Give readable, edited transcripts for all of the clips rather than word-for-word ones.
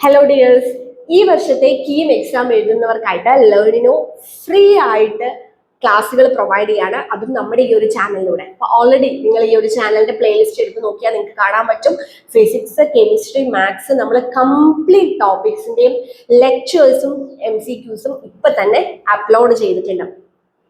Hello dears, ഈ വർഷത്തെ KEAM exam എഴുതുന്നവർക്കായിട്ട് Learnino free ആയിട്ട് ക്ലാസ്സുകൾ പ്രൊവൈഡ് ചെയ്യാണ്, അതും നമ്മുടെ ഈ ഒരു ചാനലിലൂടെ. അപ്പോൾ ഓൾറെഡി നിങ്ങൾ ഈ ഒരു ചാനലിന്റെ പ്ലേലിസ്റ്റ് എടുത്ത് നോക്കിയാൽ നിങ്ങൾക്ക് കാണാൻ പറ്റും. ഫിസിക്സ്, കെമിസ്ട്രി, മാത്സ്, നമ്മൾ കംപ്ലീറ്റ് ടോപ്പിക്സിന്റെയും ലെക്ചേഴ്സും MCQസും ഇപ്പൊ തന്നെ അപ്ലോഡ് ചെയ്തിട്ടുണ്ട്.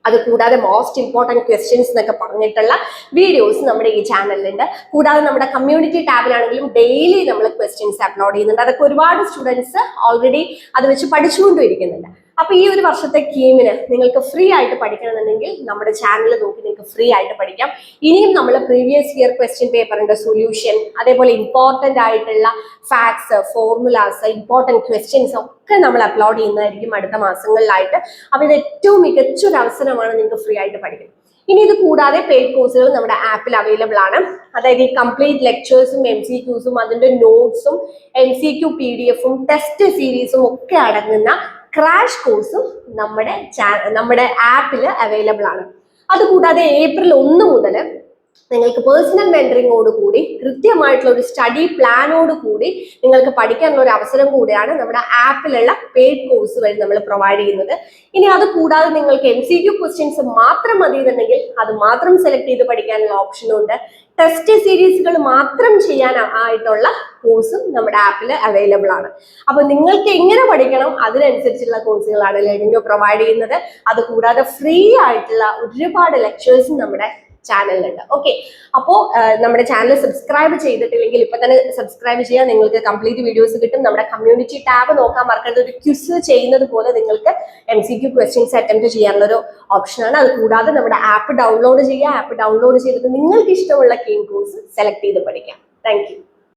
അത് കൂടാതെ മോസ്റ്റ് ഇമ്പോർട്ടൻറ്റ് ക്വസ്റ്റ്യൻസ് എന്നൊക്കെ പറഞ്ഞിട്ടുള്ള വീഡിയോസ് നമ്മുടെ ഈ ചാനലിലുണ്ട്. കൂടാതെ നമ്മുടെ കമ്മ്യൂണിറ്റി ടാബിലാണെങ്കിലും ഡെയിലി നമ്മൾ ക്വസ്റ്റ്യൻസ് അപ്ലോഡ് ചെയ്യുന്നുണ്ട്. അതൊക്കെ ഒരുപാട് സ്റ്റുഡൻസ് ഓൾറെഡി അത് വെച്ച് പഠിച്ചുകൊണ്ടും ഇരിക്കുന്നുണ്ട്. അപ്പൊ ഈ ഒരു വർഷത്തെ കീമിന് നിങ്ങൾക്ക് ഫ്രീ ആയിട്ട് പഠിക്കണമെന്നുണ്ടെങ്കിൽ നമ്മുടെ ചാനൽ നോക്കി നിങ്ങൾക്ക് ഫ്രീ ആയിട്ട് പഠിക്കാം. ഇനിയും നമ്മൾ പ്രീവിയസ് ഇയർ ക്വസ്റ്റ്യൻ പേപ്പറിന്റെ സൊല്യൂഷൻ, അതേപോലെ ഇമ്പോർട്ടന്റ് ആയിട്ടുള്ള ഫാക്ട്സ്, ഫോർമുലാസ്, ഇമ്പോർട്ടൻറ്റ് ക്വസ്റ്റ്യൻസ് ഒക്കെ നമ്മൾ അപ്ലോഡ് ചെയ്യുന്നതായിരിക്കും അടുത്ത മാസങ്ങളിലായിട്ട്. അപ്പൊ ഇത് ഏറ്റവും മികച്ചൊരു അവസരമാണ് നിങ്ങൾക്ക് ഫ്രീ ആയിട്ട് പഠിക്കുന്നത്. ഇനി ഇത് കൂടാതെ പെയ്ഡ് കോഴ്സുകൾ നമ്മുടെ ആപ്പിൽ അവൈലബിൾ ആണ്. അതായത് ഈ കംപ്ലീറ്റ് ലെക്ചേഴ്സും MCQസും അതിന്റെ നോട്ട്സും MCQ PDF-ഉം ടെസ്റ്റ് സീരീസും ഒക്കെ അടങ്ങുന്ന ക്രാഷ് കോഴ്സും നമ്മുടെ ആപ്പിൽ അവൈലബിൾ ആണ്. അതുകൂടാതെ April 1 മുതൽ നിങ്ങൾക്ക് പേഴ്സണൽ മെന്ററിങ്ങോട് കൂടി കൃത്യമായിട്ടുള്ള ഒരു സ്റ്റഡി പ്ലാനോട് കൂടി നിങ്ങൾക്ക് പഠിക്കാനുള്ള ഒരു അവസരം കൂടിയാണ് നമ്മുടെ ആപ്പിലുള്ള പെയ്ഡ് കോഴ്സ് വഴി നമ്മൾ പ്രൊവൈഡ് ചെയ്യുന്നത്. ഇനി അത് കൂടാതെ നിങ്ങൾക്ക് MCQ ക്വസ്റ്റ്യൻസ് മാത്രം മതി എന്നുണ്ടെങ്കിൽ അത് മാത്രം സെലക്ട് ചെയ്ത് പഠിക്കാനുള്ള ഓപ്ഷനും ഉണ്ട്. ടെസ്റ്റ് സീരീസുകൾ മാത്രം ചെയ്യാൻ ആയിട്ടുള്ള കോഴ്സും നമ്മുടെ ആപ്പിൽ അവൈലബിൾ ആണ്. അപ്പൊ നിങ്ങൾക്ക് എങ്ങനെ പഠിക്കണം അതിനനുസരിച്ചുള്ള കോഴ്സുകളാണ് ലേണിംഗ് പ്രൊവൈഡ് ചെയ്യുന്നത്. അത് കൂടാതെ ഫ്രീ ആയിട്ടുള്ള ഒരുപാട് ലെക്ചേഴ്സും നമ്മുടെ ചാനലിലുണ്ട്. ഓക്കെ, അപ്പോൾ നമ്മുടെ ചാനൽ സബ്സ്ക്രൈബ് ചെയ്തിട്ടില്ലെങ്കിൽ ഇപ്പൊ തന്നെ സബ്സ്ക്രൈബ് ചെയ്യാൻ, നിങ്ങൾക്ക് കംപ്ലീറ്റ് വീഡിയോസ് കിട്ടും. നമ്മുടെ കമ്മ്യൂണിറ്റി ടാബ് നോക്കാൻ മറക്കേണ്ട, ഒരു ക്വിസ് ചെയ്യുന്നത് പോലെ നിങ്ങൾക്ക് MCQ ക്വസ്റ്റ്യൻസ് അറ്റംപ്റ്റ് ചെയ്യാനുള്ള ഒരു ഓപ്ഷനാണ്. അത് കൂടാതെ നമ്മുടെ ആപ്പ് ഡൗൺലോഡ് ചെയ്യുക. ആപ്പ് ഡൗൺലോഡ് ചെയ്തിട്ട് നിങ്ങൾക്ക് ഇഷ്ടമുള്ള കീം കോഴ്സ് സെലക്ട് ചെയ്ത് പഠിക്കാം. Thank you.